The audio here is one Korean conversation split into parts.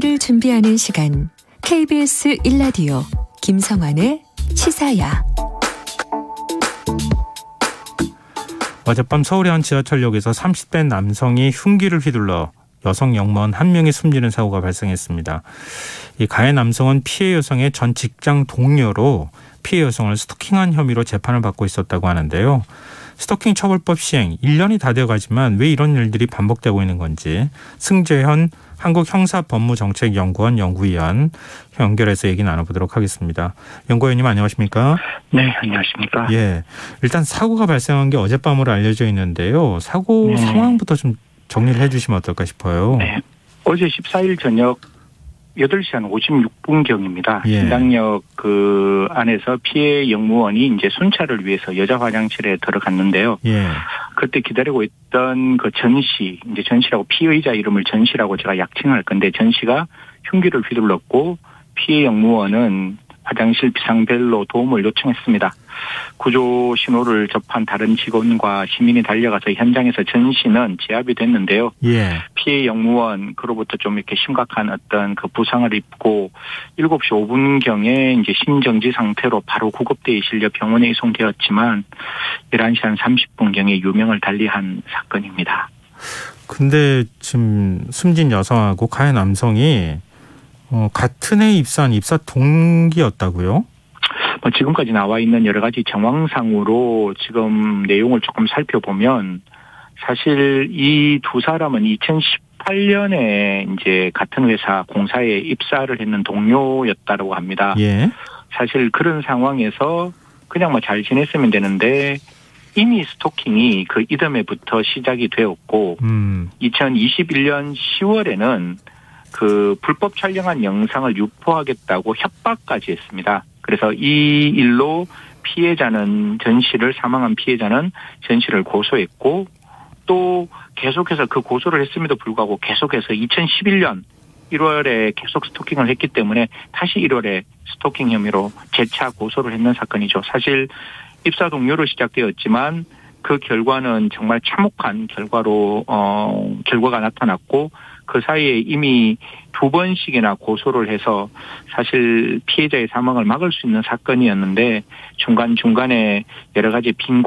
를 준비하는 시간 KBS 1라디오 김성환의 시사야. 어젯밤 서울의 한 지하철역에서 30대 남성이 흉기를 휘둘러 여성 영무원 한 명이 숨지는 사고가 발생했습니다. 이 가해 남성은 피해 여성의 전 직장 동료로 피해 여성을 스토킹한 혐의로 재판을 받고 있었다고 하는데요. 스토킹 처벌법 시행 1년이 다 되어가지만 왜 이런 일들이 반복되고 있는 건지 승재현 한국형사법무정책연구원 연구위원 연결해서 얘기 나눠보도록 하겠습니다. 연구위원님 안녕하십니까? 네, 안녕하십니까? 예, 일단 사고가 발생한 게 어젯밤으로 알려져 있는데요. 사고 상황부터 좀 정리를 해주시면 어떨까 싶어요. 네, 어제 14일 저녁 8시 한 56분경입니다. 예. 신당역 그 안에서 피해 영무원이 이제 순찰을 위해서 여자 화장실에 들어갔는데요. 예. 그때 기다리고 있던 그 전 씨, 이제 전 씨라고 피의자 이름을 전 씨라고 제가 약칭할 건데 전 씨가 흉기를 휘둘렀고 피해 영무원은 화장실 비상벨로 도움을 요청했습니다. 구조 신호를 접한 다른 직원과 시민이 달려가서 현장에서 전 씨는 제압이 됐는데요. 예. 피해 영무원 그로부터 좀 이렇게 심각한 어떤 그 부상을 입고 7시 5분경에 이제 심정지 상태로 바로 구급대에 실려 병원에 이송되었지만 11시 한 30분경에 유명을 달리한 사건입니다. 근데 지금 숨진 여성하고 가해 남성이 같은 해 입사한 입사 동기였다고요? 지금까지 나와 있는 여러 가지 정황상으로 지금 내용을 조금 살펴보면 사실 이 두 사람은 2018년에 이제 같은 회사 공사에 입사를 했는 동료였다고 합니다. 예. 사실 그런 상황에서 그냥 잘 지냈으면 되는데 이미 스토킹이 그 이듬해부터 시작이 되었고 2021년 10월에는 그 불법 촬영한 영상을 유포하겠다고 협박까지 했습니다. 그래서 이 일로 피해자는 전 씨를 사망한 피해자는 전 씨를 고소했고 또 계속해서 그 고소를 했음에도 불구하고 계속해서 2011년 1월에 계속 스토킹을 했기 때문에 다시 1월에 스토킹 혐의로 재차 고소를 했는 사건이죠. 사실 입사 동료로 시작되었지만 그 결과는 정말 참혹한 결과로 결과가 나타났고 그 사이에 이미 2번씩이나 고소를 해서 사실 피해자의 사망을 막을 수 있는 사건이었는데 중간중간에 여러 가지 빈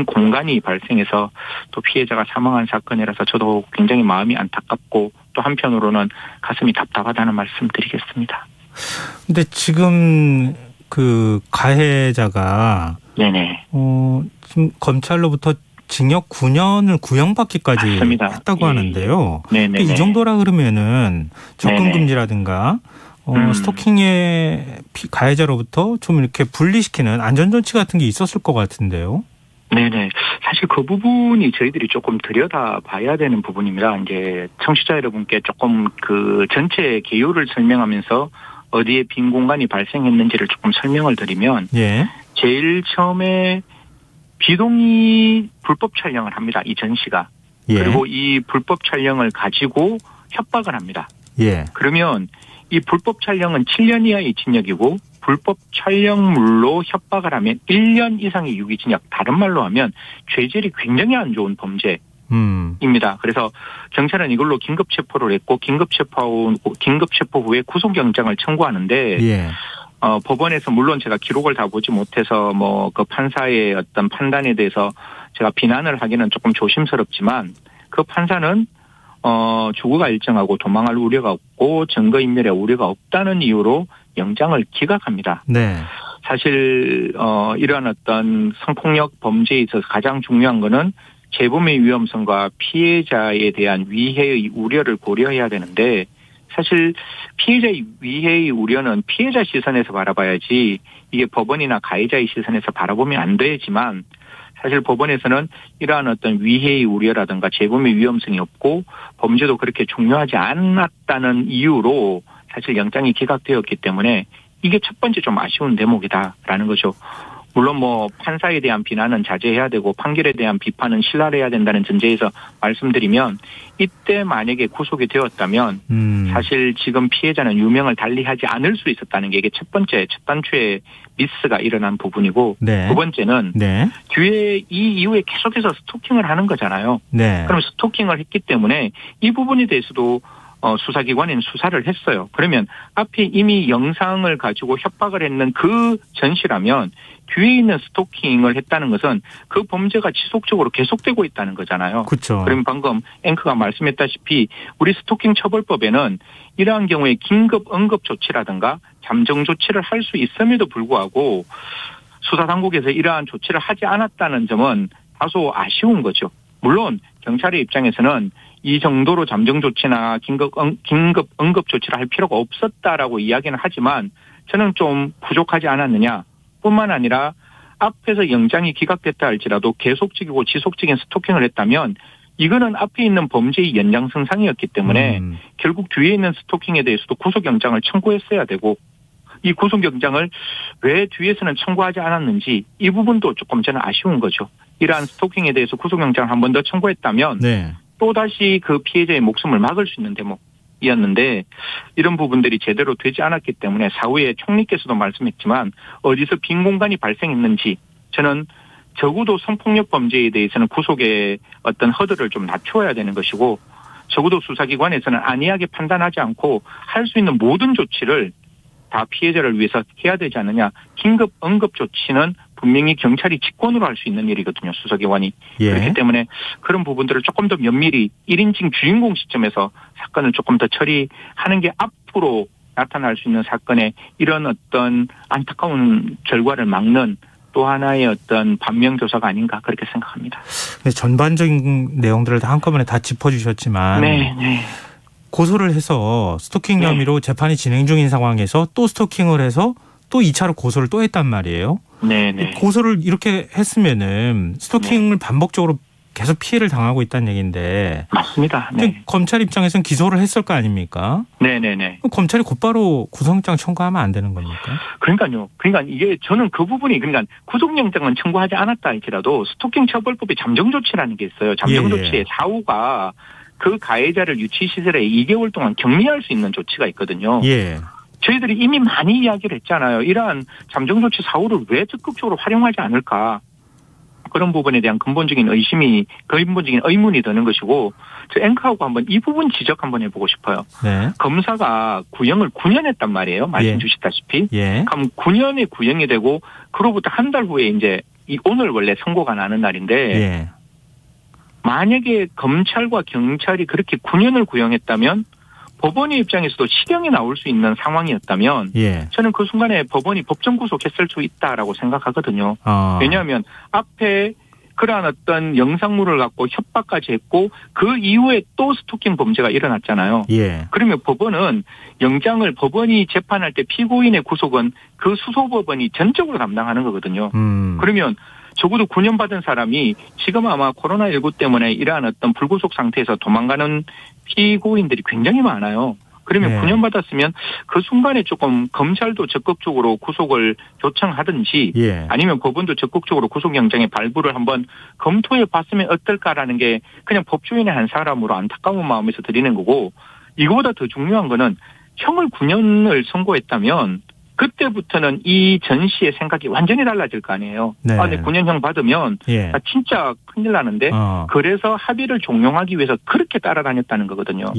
공간이 발생해서 또 피해자가 사망한 사건이라서 저도 굉장히 마음이 안타깝고 또 한편으로는 가슴이 답답하다는 말씀 드리겠습니다. 근데 지금 그 가해자가 네네. 지금 검찰로부터 징역 9년을 구형받기까지 맞습니다. 했다고 하는데요. 네네. 이 정도라 그러면은 접근 금지라든가 스토킹의 가해자로부터 좀 이렇게 분리시키는 안전조치 같은 게 있었을 것 같은데요. 네네. 사실 그 부분이 저희들이 조금 들여다봐야 되는 부분입니다. 이제 청취자 여러분께 조금 그 전체 개요를 설명하면서 어디에 빈 공간이 발생했는지를 조금 설명을 드리면 예. 제일 처음에 비동의 불법 촬영을 합니다. 이 전 씨가. 예. 그리고 이 불법 촬영을 가지고 협박을 합니다. 예. 그러면 이 불법 촬영은 7년 이하의 징역이고 불법 촬영물로 협박을 하면 1년 이상의 유기징역. 다른 말로 하면 죄질이 굉장히 안 좋은 범죄입니다. 그래서 경찰은 이걸로 긴급 체포를 했고 긴급 체포 후에 구속영장을 청구하는데 예. 법원에서 물론 제가 기록을 다 보지 못해서 그 판사의 어떤 판단에 대해서 제가 비난을 하기는 조금 조심스럽지만 그 판사는 주거가 일정하고 도망할 우려가 없고 증거인멸의 우려가 없다는 이유로 영장을 기각합니다. 네. 사실 이러한 어떤 성폭력 범죄에 있어서 가장 중요한 거는 재범의 위험성과 피해자에 대한 위해의 우려를 고려해야 되는데 사실 피해자의 위해의 우려는 피해자 시선에서 바라봐야지 이게 법원이나 가해자의 시선에서 바라보면 안 되지만 사실 법원에서는 이러한 어떤 위해의 우려라든가 재범의 위험성이 없고 범죄도 그렇게 중요하지 않았다는 이유로 사실 영장이 기각되었기 때문에 이게 첫 번째 좀 아쉬운 대목이다라는 거죠. 물론 판사에 대한 비난은 자제해야 되고 판결에 대한 비판은 신랄해야 된다는 전제에서 말씀드리면 이때 만약에 구속이 되었다면 사실 지금 피해자는 유명을 달리하지 않을 수 있었다는 게 이게 첫 단추의 미스가 일어난 부분이고 네. 두 번째는 네. 뒤에 이 이후에 계속해서 스토킹을 하는 거잖아요. 네. 그럼 스토킹을 했기 때문에 이 부분에 대해서도 수사기관인 수사를 했어요. 그러면 앞에 이미 영상을 가지고 협박을 했는 그 전시라면 뒤에 있는 스토킹을 했다는 것은 그 범죄가 지속적으로 계속되고 있다는 거잖아요. 그렇죠. 그러면 방금 앵커가 말씀했다시피 우리 스토킹 처벌법에는 이러한 경우에 긴급 응급 조치라든가 잠정 조치를 할 수 있음에도 불구하고 수사당국에서 이러한 조치를 하지 않았다는 점은 다소 아쉬운 거죠. 물론 경찰의 입장에서는 이 정도로 잠정 조치나 긴급 응급 조치를 할 필요가 없었다라고 이야기는 하지만 저는 좀 부족하지 않았느냐. 뿐만 아니라 앞에서 영장이 기각됐다 할지라도 계속적이고 지속적인 스토킹을 했다면 이거는 앞에 있는 범죄의 연장선상이었기 때문에 결국 뒤에 있는 스토킹에 대해서도 구속영장을 청구했어야 되고 이 구속영장을 왜 뒤에서는 청구하지 않았는지 이 부분도 조금 저는 아쉬운 거죠. 이러한 스토킹에 대해서 구속영장을 한 번 더 청구했다면 네. 또다시 그 피해자의 목숨을 막을 수 있는 대목이었는데 이런 부분들이 제대로 되지 않았기 때문에 사후에 총리께서도 말씀했지만 어디서 빈 공간이 발생했는지 저는 적어도 성폭력 범죄에 대해서는 구속의 어떤 허들을 좀 낮춰야 되는 것이고 적어도 수사기관에서는 안이하게 판단하지 않고 할 수 있는 모든 조치를 다 피해자를 위해서 해야 되지 않느냐. 긴급 응급 조치는 분명히 경찰이 직권으로 할 수 있는 일이거든요. 수사기관이. 예. 그렇기 때문에 그런 부분들을 조금 더 면밀히 1인칭 주인공 시점에서 사건을 조금 더 처리하는 게 앞으로 나타날 수 있는 사건의 이런 어떤 안타까운 결과를 막는 또 하나의 어떤 반면교사가 아닌가 그렇게 생각합니다. 전반적인 내용들을 다 한꺼번에 다 짚어주셨지만 네. 고소를 해서 스토킹 혐의로 재판이 진행 중인 상황에서 또 스토킹을 해서 또 2차로 고소를 또 했단 말이에요. 네. 고소를 이렇게 했으면은 스토킹을 반복적으로 계속 피해를 당하고 있다는 얘기인데. 맞습니다. 네. 검찰 입장에서는 기소를 했을 거 아닙니까? 네네네. 검찰이 곧바로 구속영장 청구하면 안 되는 겁니까? 그러니까요. 그러니까 이게 저는 그 부분이 그러니까 구속영장은 청구하지 않았다 할지라도 스토킹 처벌법에 잠정조치라는 게 있어요. 잠정조치의 사후가 그 가해자를 유치시설에 2개월 동안 격리할 수 있는 조치가 있거든요. 예. 저희들이 이미 많이 이야기를 했잖아요. 이러한 잠정조치 사후를 왜 적극적으로 활용하지 않을까. 그런 부분에 대한 근본적인 의문이 드는 것이고 저 앵커하고 한번 이 부분 지적 한번 해보고 싶어요. 네. 검사가 구형을 9년 했단 말이에요. 말씀 주셨다시피. 예. 그럼 9년에 구형이 되고 그로부터 한 달 후에 이제 오늘 원래 선고가 나는 날인데 예. 만약에 검찰과 경찰이 그렇게 9년을 구형했다면 법원의 입장에서도 실형이 나올 수 있는 상황이었다면 저는 그 순간에 법원이 법정 구속했을 수 있다라고 생각하거든요. 왜냐하면 앞에 그러한 어떤 영상물을 갖고 협박까지 했고 그 이후에 또 스토킹 범죄가 일어났잖아요. 그러면 법원은 영장을 법원이 재판할 때 피고인의 구속은 그 수소법원이 전적으로 담당하는 거거든요. 그러면 적어도 9년 받은 사람이 지금 아마 코로나19 때문에 이러한 어떤 불구속 상태에서 도망가는 피고인들이 굉장히 많아요. 그러면 9년 받았으면 그 순간에 조금 검찰도 적극적으로 구속을 요청하든지 아니면 법원도 적극적으로 구속영장의 발부를 한번 검토해 봤으면 어떨까라는 게 그냥 법조인의 한 사람으로 안타까운 마음에서 드리는 거고 이거보다 더 중요한 거는 형을 9년을 선고했다면 그때부터는 이 전 씨의 생각이 완전히 달라질 거 아니에요. 근데 9년형 받으면 진짜 큰일 나는데 그래서 합의를 종용하기 위해서 그렇게 따라다녔다는 거거든요.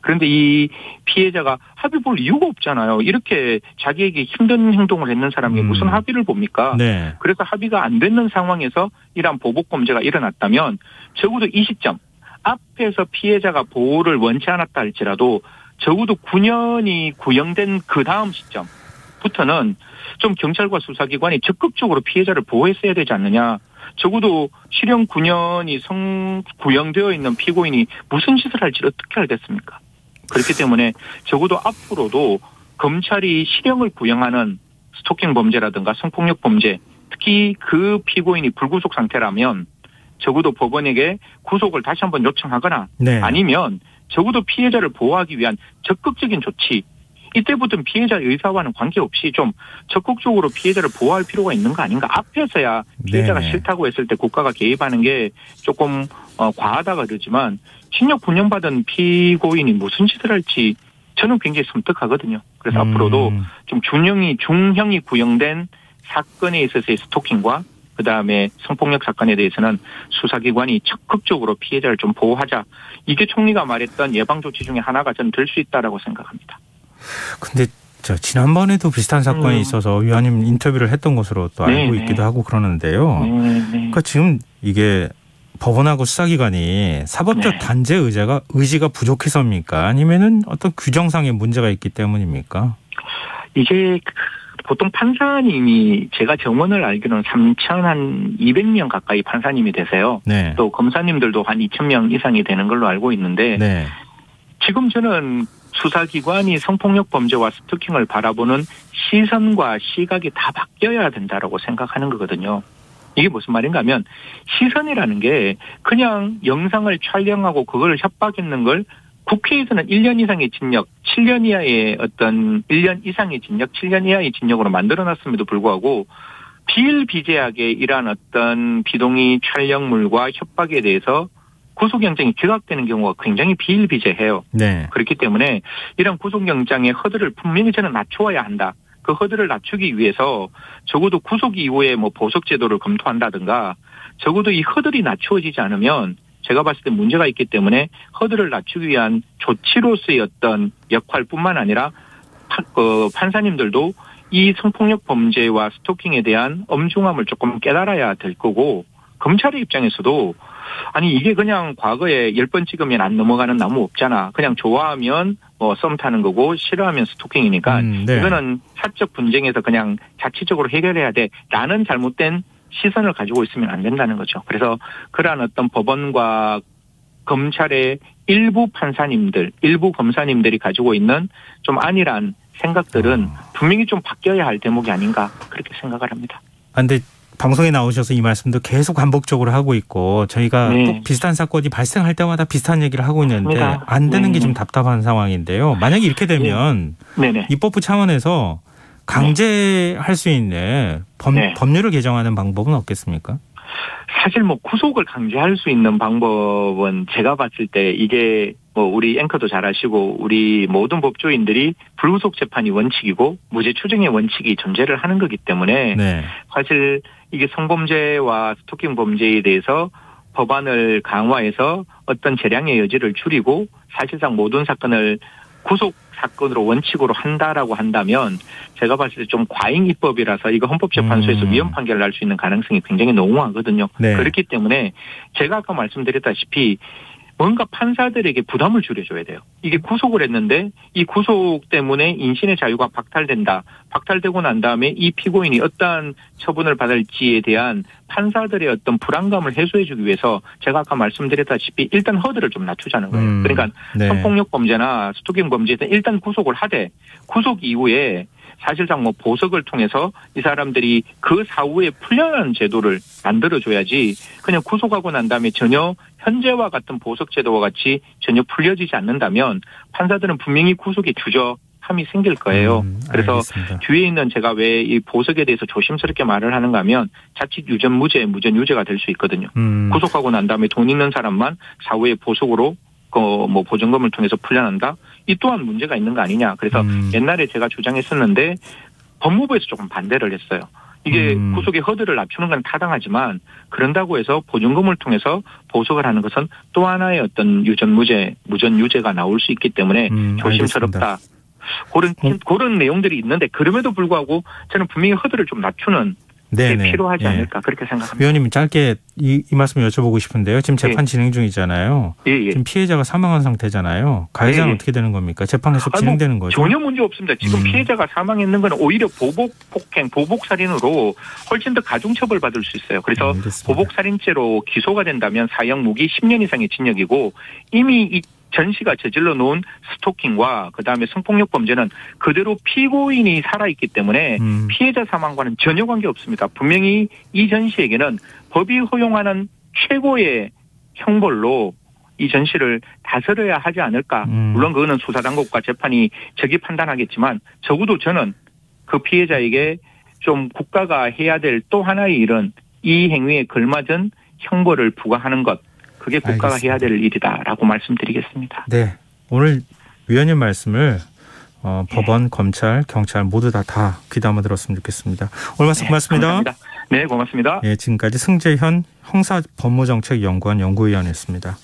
그런데 이 피해자가 합의 볼 이유가 없잖아요. 이렇게 자기에게 힘든 행동을 했는 사람이 무슨 합의를 봅니까? 그래서 합의가 안 되는 상황에서 이러한 보복범죄가 일어났다면 적어도 이 시점 앞에서 피해자가 보호를 원치 않았다 할지라도 적어도 9년이 구형된 그 다음 시점 부터는 좀 경찰과 수사기관이 적극적으로 피해자를 보호했어야 되지 않느냐. 적어도 실형 9년이 구형되어 있는 피고인이 무슨 짓을 할지 어떻게 알겠습니까? 그렇기 때문에 적어도 앞으로도 검찰이 실형을 구형하는 스토킹 범죄라든가 성폭력 범죄, 특히 그 피고인이 불구속 상태라면 적어도 법원에게 구속을 다시 한번 요청하거나 아니면 적어도 피해자를 보호하기 위한 적극적인 조치, 이때부터는 피해자 의사와는 관계없이 좀 적극적으로 피해자를 보호할 필요가 있는 거 아닌가. 앞에서야 피해자가 싫다고 했을 때 국가가 개입하는 게 조금 과하다가 그러지만 징역 9년 받은 피고인이 무슨 짓을 할지 저는 굉장히 섬뜩하거든요. 그래서 앞으로도 좀 중형이 구형된 사건에 있어서의 스토킹과 그다음에 성폭력 사건에 대해서는 수사기관이 적극적으로 피해자를 좀 보호하자. 이게 총리가 말했던 예방조치 중에 하나가 저는 될 수 있다라고 생각합니다. 근데 지난번에도 비슷한 사건이 있어서 위원님 인터뷰를 했던 것으로 또 알고 있기도 하고 그러는데요. 그러니까 지금 이게 법원하고 수사기관이 사법적 단죄 의지가 부족해서입니까? 아니면은 어떤 규정상의 문제가 있기 때문입니까? 이게 보통 판사님이 제가 정원을 알기로는 3,200명 가까이 판사님이 되세요. 네. 또 검사님들도 한 2,000명 이상이 되는 걸로 알고 있는데 네. 지금 저는 수사기관이 성폭력 범죄와 스토킹을 바라보는 시선과 시각이 다 바뀌어야 된다라고 생각하는 거거든요. 이게 무슨 말인가 하면 시선이라는 게 그냥 영상을 촬영하고 그걸 협박했는 걸 국회에서는 1년 이상의 징역, 7년 이하의 1년 이상의 징역, 7년 이하의 징역으로 만들어놨음에도 불구하고 비일비재하게 이러한 어떤 비동의 촬영물과 협박에 대해서 구속영장이 기각되는 경우가 굉장히 비일비재해요. 네. 그렇기 때문에 이런 구속영장의 허들을 분명히 저는 낮추어야 한다. 그 허들을 낮추기 위해서 적어도 구속 이후에 보석제도를 검토한다든가 적어도 이 허들이 낮추어지지 않으면 제가 봤을 때 문제가 있기 때문에 허들을 낮추기 위한 조치로서의 어떤 역할뿐만 아니라 판사님들도 이 성폭력 범죄와 스토킹에 대한 엄중함을 조금 깨달아야 될 거고 검찰의 입장에서도 아니 이게 그냥 과거에 10번 찍으면 안 넘어가는 나무 없잖아. 그냥 좋아하면 썸 타는 거고 싫어하면 스토킹이니까 네. 이거는 사적 분쟁에서 그냥 자치적으로 해결해야 돼라는 잘못된 시선을 가지고 있으면 안 된다는 거죠. 그래서 그러한 어떤 법원과 검찰의 일부 판사님들, 일부 검사님들이 가지고 있는 좀 안일한 생각들은 분명히 좀 바뀌어야 할 대목이 아닌가 그렇게 생각을 합니다. 그런데 방송에 나오셔서 이 말씀도 계속 반복적으로 하고 있고 저희가 꼭 비슷한 사건이 발생할 때마다 비슷한 얘기를 하고 있는데 맞습니다. 안 되는 게 좀 답답한 상황인데요. 만약에 이렇게 되면 입법부 차원에서 강제할 수 있는 법률을 개정하는 방법은 없겠습니까? 사실 구속을 강제할 수 있는 방법은 제가 봤을 때 이게 우리 앵커도 잘 아시고 우리 모든 법조인들이 불구속 재판이 원칙이고 무죄 추정의 원칙이 존재를 하는 거기 때문에 사실 이게 성범죄와 스토킹 범죄에 대해서 법안을 강화해서 어떤 재량의 여지를 줄이고 사실상 모든 사건을 구속 사건으로 원칙으로 한다라고 한다면 제가 봤을 때 좀 과잉 입법이라서 이거 헌법재판소에서 위헌 판결을 할 수 있는 가능성이 굉장히 농후하거든요. 그렇기 때문에 제가 아까 말씀드렸다시피 뭔가 판사들에게 부담을 줄여줘야 돼요. 이게 구속을 했는데 이 구속 때문에 인신의 자유가 박탈된다. 박탈되고 난 다음에 이 피고인이 어떠한 처분을 받을지에 대한 판사들의 어떤 불안감을 해소해주기 위해서 제가 아까 말씀드렸다시피 일단 허들을 좀 낮추자는 거예요. 그러니까 성폭력 범죄나 스토킹 범죄에 대해 일단 구속을 하되 구속 이후에 사실상 보석을 통해서 이 사람들이 그 사후에 풀려나는 제도를 만들어줘야지 그냥 구속하고 난 다음에 전혀 현재와 같은 보석 제도와 같이 전혀 풀려지지 않는다면 판사들은 분명히 구속에 주저함이 생길 거예요. 그래서 알겠습니다. 뒤에 있는 제가 왜 이 보석에 대해서 조심스럽게 말을 하는가 하면 자칫 유전 무죄, 무전 유죄가 될 수 있거든요. 구속하고 난 다음에 돈 있는 사람만 사후에 보석으로 보증금을 통해서 풀려난다. 이 또한 문제가 있는 거 아니냐. 그래서 옛날에 제가 주장했었는데 법무부에서 조금 반대를 했어요. 이게 구속의 허들을 낮추는 건 타당하지만 그런다고 해서 보증금을 통해서 보석을 하는 것은 또 하나의 어떤 유전 무죄, 무전 유죄가 나올 수 있기 때문에 조심스럽다. 그런 내용들이 있는데 그럼에도 불구하고 저는 분명히 허들을 좀 낮추는 게 필요하지 않을까 그렇게 생각합니다. 위원님 짧게 이 말씀 여쭤보고 싶은데요. 지금 재판 진행 중이잖아요. 지금 피해자가 사망한 상태잖아요. 가해자는 어떻게 되는 겁니까? 재판 계속 진행되는 거죠? 전혀 문제 없습니다. 지금 피해자가 사망했는 건 오히려 보복폭행, 보복살인으로 훨씬 더 가중처벌 받을 수 있어요. 그래서 보복살인죄로 기소가 된다면 사형 무기 10년 이상의 징역이고 이미 이 전 씨가 저질러 놓은 스토킹과 그다음에 성폭력 범죄는 그대로 피고인이 살아있기 때문에 피해자 사망과는 전혀 관계없습니다. 분명히 이 전 씨에게는 법이 허용하는 최고의 형벌로 이 전 씨를 다스려야 하지 않을까. 물론 그거는 수사당국과 재판이 적이 판단하겠지만 적어도 저는 그 피해자에게 좀 국가가 해야 될 또 하나의 일은 이 행위에 걸맞은 형벌을 부과하는 것. 그게 국가가 해야 될 일이다라고 말씀드리겠습니다. 네, 오늘 위원님 말씀을 법원, 검찰, 경찰 모두 다 귀담아 들었으면 좋겠습니다. 오늘 말씀 고맙습니다. 감사합니다. 네, 고맙습니다. 예, 지금까지 승재현 형사법무정책연구원 연구위원이었습니다.